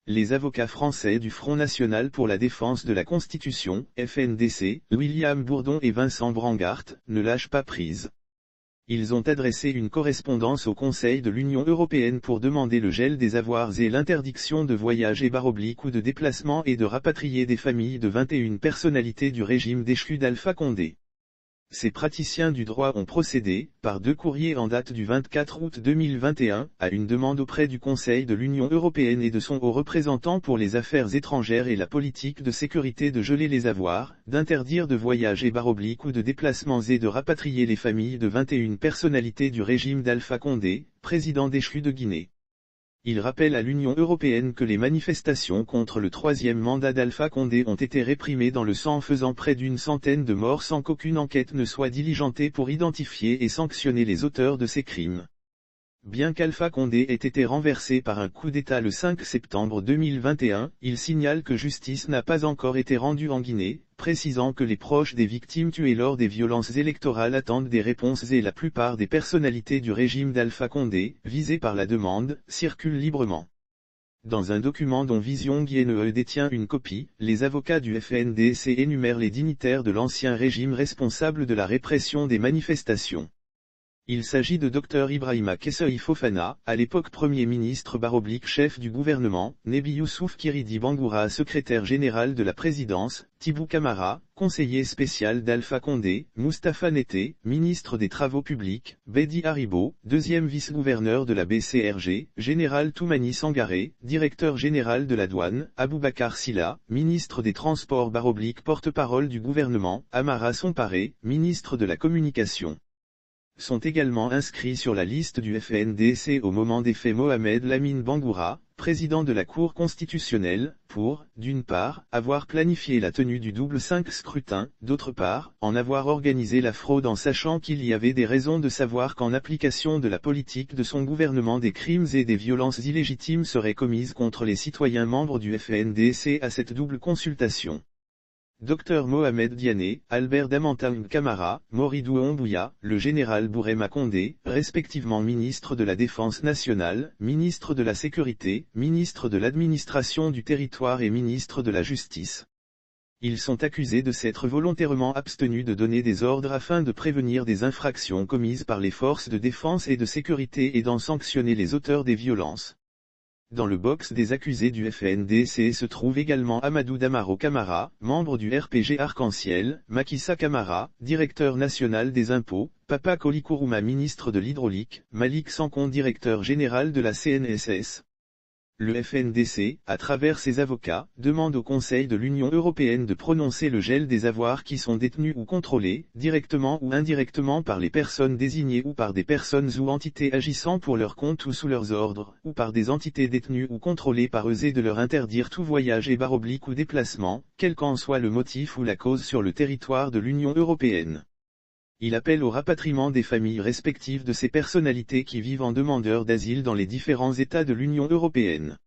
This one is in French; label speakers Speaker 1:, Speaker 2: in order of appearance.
Speaker 1: Les avocats français du Front National pour la Défense de la Constitution, FNDC, William Bourdon et Vincent Brangart, ne lâchent pas prise. Ils ont adressé une correspondance au Conseil de l'Union européenne pour demander le gel des avoirs et l'interdiction de voyage et ou de déplacement et de rapatrier des familles de 21 personnalités du régime déchu d'Alpha Condé. Ces praticiens du droit ont procédé, par 2 courriers en date du 24 août 2021, à une demande auprès du Conseil de l'Union européenne et de son haut représentant pour les affaires étrangères et la politique de sécurité de geler les avoirs, d'interdire de voyage et ou de déplacements et de rapatrier les familles de 21 personnalités du régime d'Alpha Condé, président déchu de Guinée. Il rappelle à l'Union européenne que les manifestations contre le 3e mandat d'Alpha Condé ont été réprimées dans le sang, faisant près d'une centaine de morts sans qu'aucune enquête ne soit diligentée pour identifier et sanctionner les auteurs de ces crimes. Bien qu'Alpha Condé ait été renversé par un coup d'État le 5 septembre 2021, il signale que justice n'a pas encore été rendue en Guinée, précisant que les proches des victimes tuées lors des violences électorales attendent des réponses et la plupart des personnalités du régime d'Alpha Condé, visées par la demande, circulent librement. Dans un document dont Vision Guinée détient une copie, les avocats du FNDC énumèrent les dignitaires de l'ancien régime responsables de la répression des manifestations. Il s'agit de Dr Ibrahima Kesseuil Fofana, à l'époque Premier ministre / chef du gouvernement, Nebi Youssouf Kiridi Bangoura, secrétaire général de la présidence, Tibou Camara, conseiller spécial d'Alpha Condé, Moustapha Nété, ministre des Travaux publics, Bedi Haribo, deuxième vice-gouverneur de la BCRG, général Toumani Sangaré, directeur général de la douane, Aboubakar Silla, ministre des Transports / porte-parole du gouvernement, Amara Somparé, ministre de la Communication. Sont également inscrits sur la liste du FNDC au moment des faits Mohamed Lamine Bangoura, président de la Cour constitutionnelle, pour, d'une part, avoir planifié la tenue du double 5 scrutin, d'autre part, en avoir organisé la fraude en sachant qu'il y avait des raisons de savoir qu'en application de la politique de son gouvernement des crimes et des violences illégitimes seraient commises contre les citoyens membres du FNDC à cette double consultation. Dr Mohamed Diané, Albert Damantam Camara, Moridou Ombouya, le général Bourema Condé, respectivement ministre de la Défense nationale, ministre de la Sécurité, ministre de l'Administration du territoire et ministre de la Justice. Ils sont accusés de s'être volontairement abstenus de donner des ordres afin de prévenir des infractions commises par les forces de défense et de sécurité et d'en sanctionner les auteurs des violences. Dans le box des accusés du FNDC se trouve également Amadou Damaro Camara, membre du RPG Arc-en-Ciel, Makissa Camara, directeur national des impôts, Papa Kolikourouma, ministre de l'Hydraulique, Malik Sankon, directeur général de la CNSS. Le FNDC, à travers ses avocats, demande au Conseil de l'Union européenne de prononcer le gel des avoirs qui sont détenus ou contrôlés, directement ou indirectement par les personnes désignées ou par des personnes ou entités agissant pour leur compte ou sous leurs ordres, ou par des entités détenues ou contrôlées par eux et de leur interdire tout voyage et ou déplacement, quel qu'en soit le motif ou la cause sur le territoire de l'Union européenne. Il appelle au rapatriement des familles respectives de ces personnalités qui vivent en demandeurs d'asile dans les différents États de l'Union européenne.